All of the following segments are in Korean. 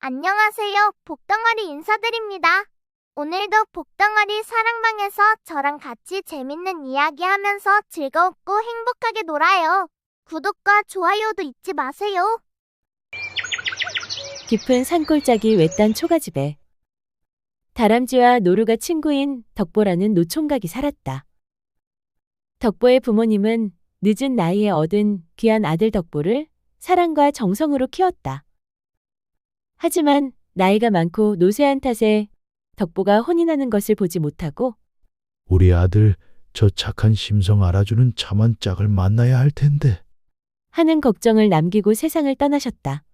안녕하세요. 복덩어리 인사드립니다. 오늘도 복덩어리 사랑방에서 저랑 같이 재밌는 이야기 하면서 즐겁고 행복하게 놀아요. 구독과 좋아요도 잊지 마세요. 깊은 산골짜기 외딴 초가집에 다람쥐와 노루가 친구인 덕보라는 노총각이 살았다. 덕보의 부모님은 늦은 나이에 얻은 귀한 아들 덕보를 사랑과 정성으로 키웠다. 하지만 나이가 많고 노쇠한 탓에 덕보가 혼이 나는 것을 보지 못하고 우리 아들 저 착한 심성 알아주는 참한 짝을 만나야 할 텐데. 하는 걱정을 남기고 세상을 떠나셨다.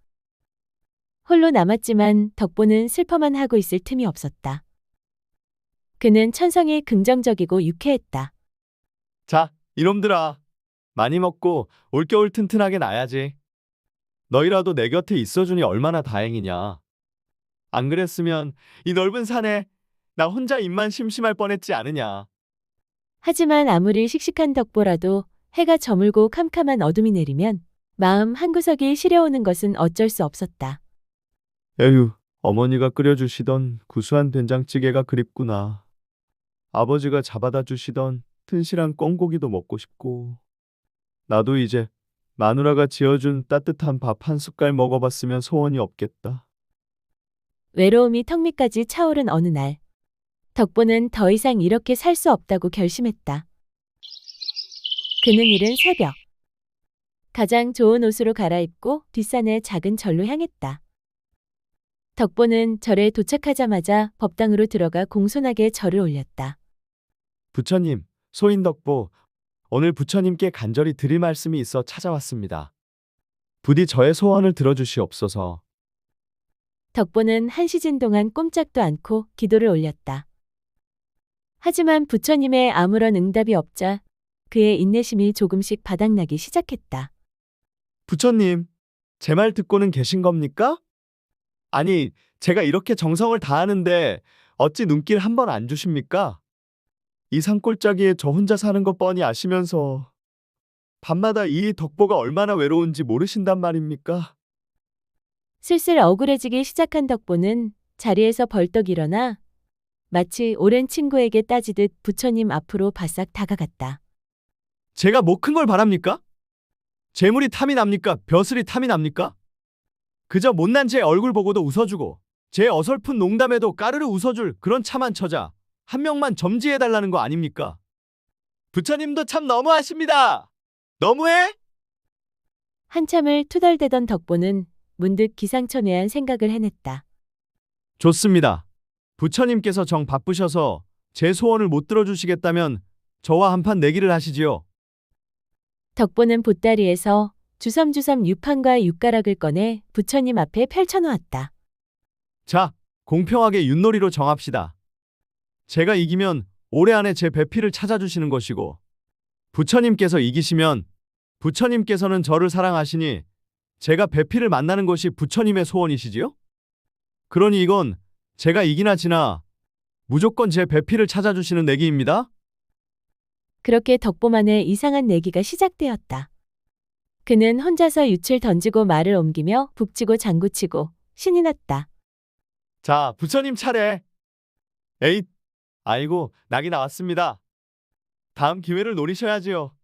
홀로 남았지만 덕보는 슬퍼만 하고 있을 틈이 없었다. 그는 천성이 긍정적이고 유쾌했다. 자, 이놈들아. 많이 먹고 올겨울 튼튼하게 나야지. 너희라도 내 곁에 있어주니 얼마나 다행이냐. 안 그랬으면 이 넓은 산에 나 혼자 입만 심심할 뻔했지 않으냐. 하지만 아무리 씩씩한 덕보라도 해가 저물고 캄캄한 어둠이 내리면 마음 한구석이 시려오는 것은 어쩔 수 없었다. 에휴, 어머니가 끓여주시던 구수한 된장찌개가 그립구나. 아버지가 잡아다 주시던 튼실한 꿩고기도 먹고 싶고. 나도 이제 마누라가 지어준 따뜻한 밥 한 숟갈 먹어봤으면 소원이 없겠다. 외로움이 턱 밑까지 차오른 어느 날, 덕보는 더 이상 이렇게 살 수 없다고 결심했다. 그는 이른 새벽, 가장 좋은 옷으로 갈아입고 뒷산의 작은 절로 향했다. 덕보는 절에 도착하자마자 법당으로 들어가 공손하게 절을 올렸다. 부처님, 소인덕보, 오늘 부처님께 간절히 드릴 말씀이 있어 찾아왔습니다. 부디 저의 소원을 들어주시옵소서. 덕보는 한 시즌 동안 꼼짝도 않고 기도를 올렸다. 하지만 부처님의 아무런 응답이 없자 그의 인내심이 조금씩 바닥나기 시작했다. 부처님, 제 말 듣고는 계신 겁니까? 아니, 제가 이렇게 정성을 다하는데 어찌 눈길 한 번 안 주십니까? 이 산골짜기에 저 혼자 사는 거 뻔히 아시면서 밤마다 이 덕보가 얼마나 외로운지 모르신단 말입니까? 슬슬 억울해지기 시작한 덕보는 자리에서 벌떡 일어나 마치 오랜 친구에게 따지듯 부처님 앞으로 바싹 다가갔다. 제가 뭐 큰 걸 바랍니까? 재물이 탐이 납니까? 벼슬이 탐이 납니까? 그저 못난 제 얼굴 보고도 웃어주고 제 어설픈 농담에도 까르르 웃어줄 그런 참한 처자 한 명만 점지해달라는 거 아닙니까? 부처님도 참 너무하십니다. 너무해? 한참을 투덜대던 덕보는 문득 기상천외한 생각을 해냈다. 좋습니다. 부처님께서 정 바쁘셔서 제 소원을 못 들어주시겠다면 저와 한판 내기를 하시지요. 덕보는 보따리에서 주섬주섬 유판과 윷가락을 꺼내 부처님 앞에 펼쳐놓았다. 자, 공평하게 윷놀이로 정합시다. 제가 이기면 올해 안에 제 배필을 찾아주시는 것이고 부처님께서 이기시면 부처님께서는 저를 사랑하시니 제가 배필을 만나는 것이 부처님의 소원이시지요? 그러니 이건 제가 이기나 지나 무조건 제 배필을 찾아주시는 내기입니다. 그렇게 덕보만의 이상한 내기가 시작되었다. 그는 혼자서 윷을 던지고 말을 옮기며 북치고 장구치고 신이 났다. 자, 부처님 차례. 에잇, 아이고, 낙이 나왔습니다. 다음 기회를 노리셔야지요.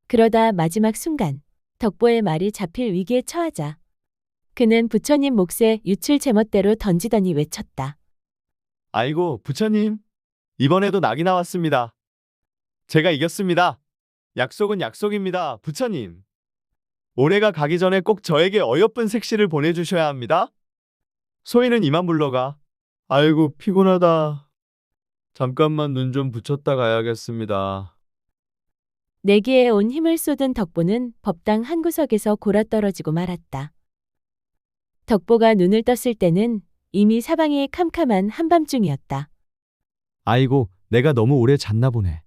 그러다 마지막 순간 덕보의 말이 잡힐 위기에 처하자 그는 부처님 몫에 윷을 제멋대로 던지더니 외쳤다. 아이고, 부처님. 이번에도 낙이 나왔습니다. 제가 이겼습니다. 약속은 약속입니다, 부처님. 올해가 가기 전에 꼭 저에게 어여쁜 색시를 보내주셔야 합니다. 소희는 이만 물러가. 아이고, 피곤하다. 잠깐만 눈 좀 붙였다 가야겠습니다. 내기에 온 힘을 쏟은 덕보는 법당 한 구석에서 골아떨어지고 말았다. 덕보가 눈을 떴을 때는 이미 사방이 캄캄한 한밤중이었다. 아이고, 내가 너무 오래 잤나 보네.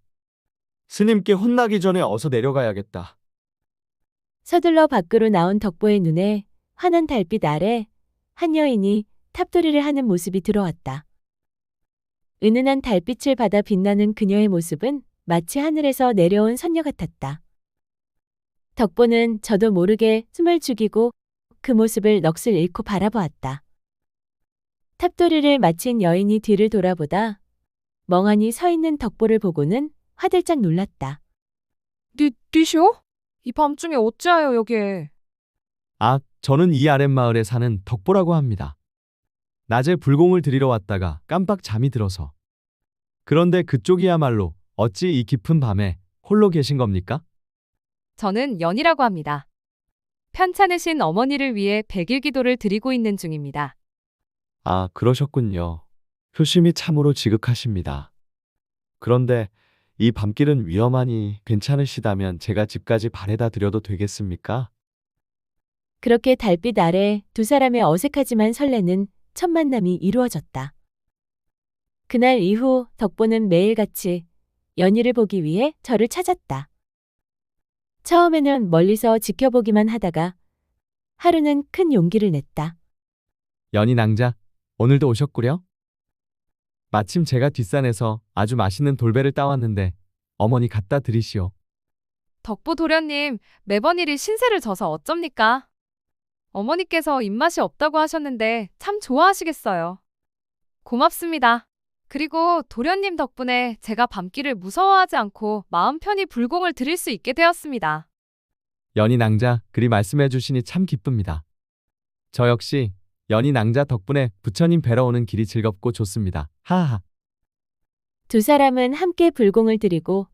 스님께 혼나기 전에 어서 내려가야겠다. 서둘러 밖으로 나온 덕보의 눈에 환한 달빛 아래 한 여인이 탑돌이를 하는 모습이 들어왔다. 은은한 달빛을 받아 빛나는 그녀의 모습은 마치 하늘에서 내려온 선녀 같았다. 덕보는 저도 모르게 숨을 죽이고 그 모습을 넋을 잃고 바라보았다. 탑도리를 마친 여인이 뒤를 돌아보다 멍하니 서 있는 덕보를 보고는 화들짝 놀랐다. 니쇼? 이 밤중에 어찌하여 여기에? 아, 저는 이 아랫마을에 사는 덕보라고 합니다. 낮에 불공을 드리러 왔다가 깜빡 잠이 들어서. 그런데 그쪽이야말로 어찌 이 깊은 밤에 홀로 계신 겁니까? 저는 연이라고 합니다. 편찮으신 어머니를 위해 백일 기도를 드리고 있는 중입니다. 아, 그러셨군요. 효심이 참으로 지극하십니다. 그런데 이 밤길은 위험하니 괜찮으시다면 제가 집까지 바래다 드려도 되겠습니까? 그렇게 달빛 아래 두 사람의 어색하지만 설레는 첫 만남이 이루어졌다. 그날 이후 덕보는 매일같이 연희를 보기 위해 저를 찾았다. 처음에는 멀리서 지켜보기만 하다가 하루는 큰 용기를 냈다. 연희 낭자, 오늘도 오셨구려? 마침 제가 뒷산에서 아주 맛있는 돌배를 따왔는데 어머니 갖다 드리시오. 덕보 도련님, 매번 일이 신세를 져서 어쩝니까? 어머니께서 입맛이 없다고 하셨는데 참 좋아하시겠어요. 고맙습니다. 그리고 도련님 덕분에 제가 밤길을 무서워하지 않고 마음 편히 불공을 드릴 수 있게 되었습니다. 연희 낭자, 그리 말씀해 주시니 참 기쁩니다. 저 역시 연희 낭자 덕분에 부처님 뵈러 오는 길이 즐겁고 좋습니다. 하하. 두 사람은 함께 불공을 드리고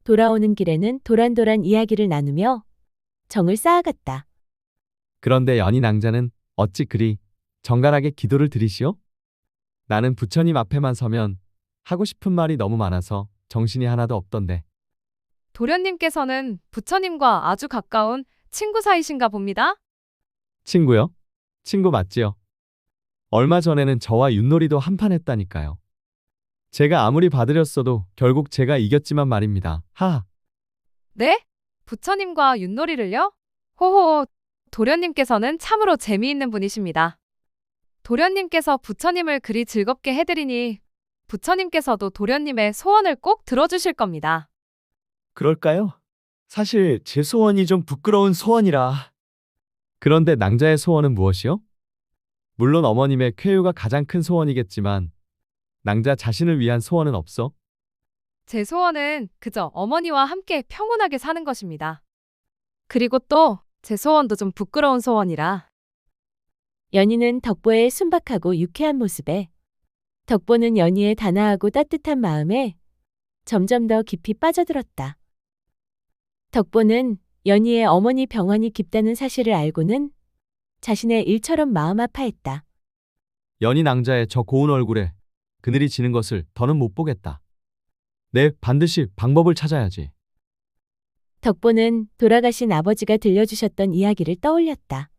돌아오는 길에는 도란도란 이야기를 나누며 정을 쌓아갔다. 그런데 연희 낭자는 어찌 그리 정갈하게 기도를 드리시오? 나는 부처님 앞에만 서면 하고 싶은 말이 너무 많아서 정신이 하나도 없던데. 도련님께서는 부처님과 아주 가까운 친구 사이신가 봅니다. 친구요? 친구 맞지요? 얼마 전에는 저와 윷놀이도 한판 했다니까요. 제가 아무리 받으렸어도 결국 제가 이겼지만 말입니다. 하하. 네? 부처님과 윷놀이를요? 호호, 도련님께서는 참으로 재미있는 분이십니다. 도련님께서 부처님을 그리 즐겁게 해드리니 부처님께서도 도련님의 소원을 꼭 들어주실 겁니다. 그럴까요? 사실 제 소원이 좀 부끄러운 소원이라. 그런데 낭자의 소원은 무엇이요? 물론 어머님의 쾌유가 가장 큰 소원이겠지만 낭자 자신을 위한 소원은 없어? 제 소원은 그저 어머니와 함께 평온하게 사는 것입니다. 그리고 또 제 소원도 좀 부끄러운 소원이라. 연희는 덕보의 순박하고 유쾌한 모습에 덕보는 연희의 단아하고 따뜻한 마음에 점점 더 깊이 빠져들었다. 덕보는 연희의 어머니 병환이 깊다는 사실을 알고는 자신의 일처럼 마음 아파했다. 연희 낭자의 저 고운 얼굴에 그늘이 지는 것을 더는 못 보겠다. 네, 반드시 방법을 찾아야지. 덕보는 돌아가신 아버지가 들려주셨던 이야기를 떠올렸다.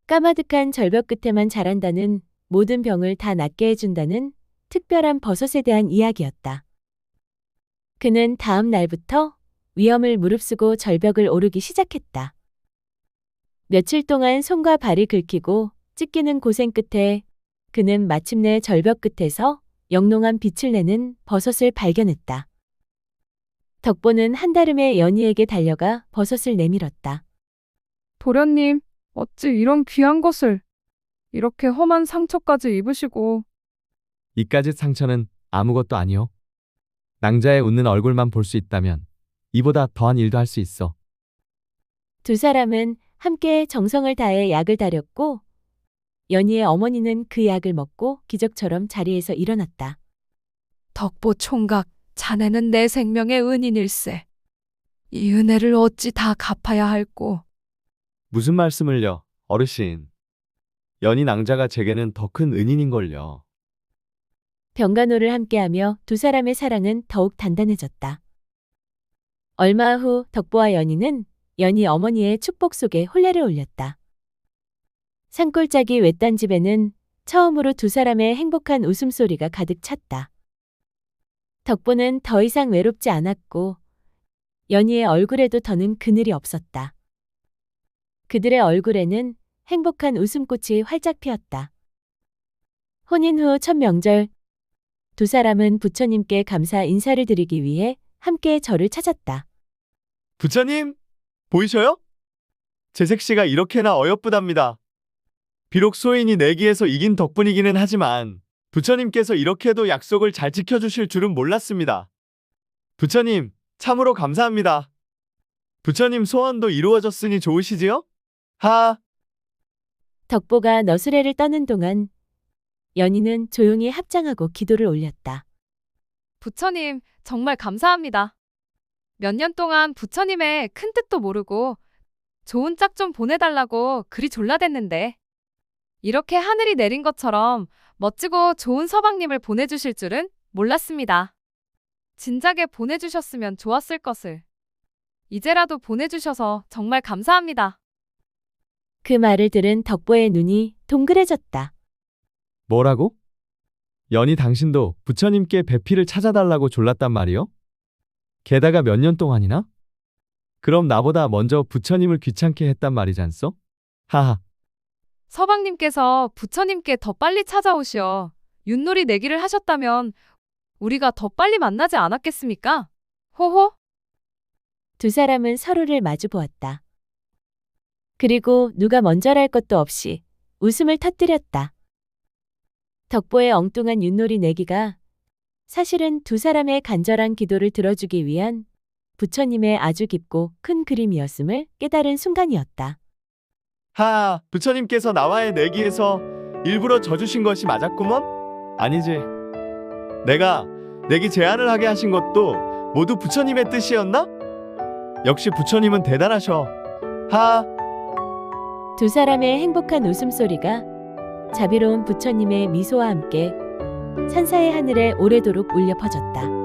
까마득한 절벽 끝에만 자란다는 모든 병을 다 낫게 해준다는 특별한 버섯에 대한 이야기였다. 그는 다음 날부터 위험을 무릅쓰고 절벽을 오르기 시작했다. 며칠 동안 손과 발이 긁히고 찢기는 고생 끝에 그는 마침내 절벽 끝에서 영롱한 빛을 내는 버섯을 발견했다. 덕보는 한달음에 연희에게 달려가 버섯을 내밀었다. 도련님, 어찌 이런 귀한 것을 이렇게 험한 상처까지 입으시고. 이까짓 상처는 아무것도 아니오. 낭자의 웃는 얼굴만 볼 수 있다면 이보다 더한 일도 할 수 있어. 두 사람은 함께 정성을 다해 약을 다렸고 연희의 어머니는 그 약을 먹고 기적처럼 자리에서 일어났다. 덕보 총각, 자네는 내 생명의 은인일세. 이 은혜를 어찌 다 갚아야 할꼬. 무슨 말씀을요, 어르신. 연희 낭자가 제게는 더 큰 은인인걸요. 병간호를 함께하며 두 사람의 사랑은 더욱 단단해졌다. 얼마 후 덕보와 연희는 연희 어머니의 축복 속에 혼례를 올렸다. 산골짜기 외딴 집에는 처음으로 두 사람의 행복한 웃음소리가 가득 찼다. 덕보는 더 이상 외롭지 않았고 연희의 얼굴에도 더는 그늘이 없었다. 그들의 얼굴에는 행복한 웃음꽃이 활짝 피었다. 혼인 후 첫 명절, 두 사람은 부처님께 감사 인사를 드리기 위해 함께 절을 찾았다. 부처님, 보이셔요? 재색 씨가 이렇게나 어여쁘답니다. 비록 소인이 내기에서 이긴 덕분이기는 하지만 부처님께서 이렇게도 약속을 잘 지켜주실 줄은 몰랐습니다. 부처님, 참으로 감사합니다. 부처님 소원도 이루어졌으니 좋으시지요? 하, 덕보가 너스레를 떠는 동안 연희는 조용히 합장하고 기도를 올렸다. 부처님, 정말 감사합니다. 몇 년 동안 부처님의 큰 뜻도 모르고 좋은 짝 좀 보내달라고 그리 졸라댔는데 이렇게 하늘이 내린 것처럼 멋지고 좋은 서방님을 보내주실 줄은 몰랐습니다. 진작에 보내주셨으면 좋았을 것을. 이제라도 보내주셔서 정말 감사합니다. 그 말을 들은 덕보의 눈이 동그래졌다. 뭐라고? 연희 당신도 부처님께 배필을 찾아달라고 졸랐단 말이요? 게다가 몇 년 동안이나? 그럼 나보다 먼저 부처님을 귀찮게 했단 말이잖소? 하하. 서방님께서 부처님께 더 빨리 찾아오시어 윷놀이 내기를 하셨다면 우리가 더 빨리 만나지 않았겠습니까? 호호? 두 사람은 서로를 마주 보았다. 그리고 누가 먼저랄 것도 없이 웃음을 터뜨렸다. 덕보의 엉뚱한 윷놀이 내기가 사실은 두 사람의 간절한 기도를 들어주기 위한 부처님의 아주 깊고 큰 그림이었음을 깨달은 순간이었다. 하, 부처님께서 나와의 내기에서 일부러 져주신 것이 맞았구먼? 아니지. 내가 내기 제안을 하게 하신 것도 모두 부처님의 뜻이었나? 역시 부처님은 대단하셔. 하, 두 사람의 행복한 웃음소리가 자비로운 부처님의 미소와 함께 산사의 하늘에 오래도록 울려 퍼졌다.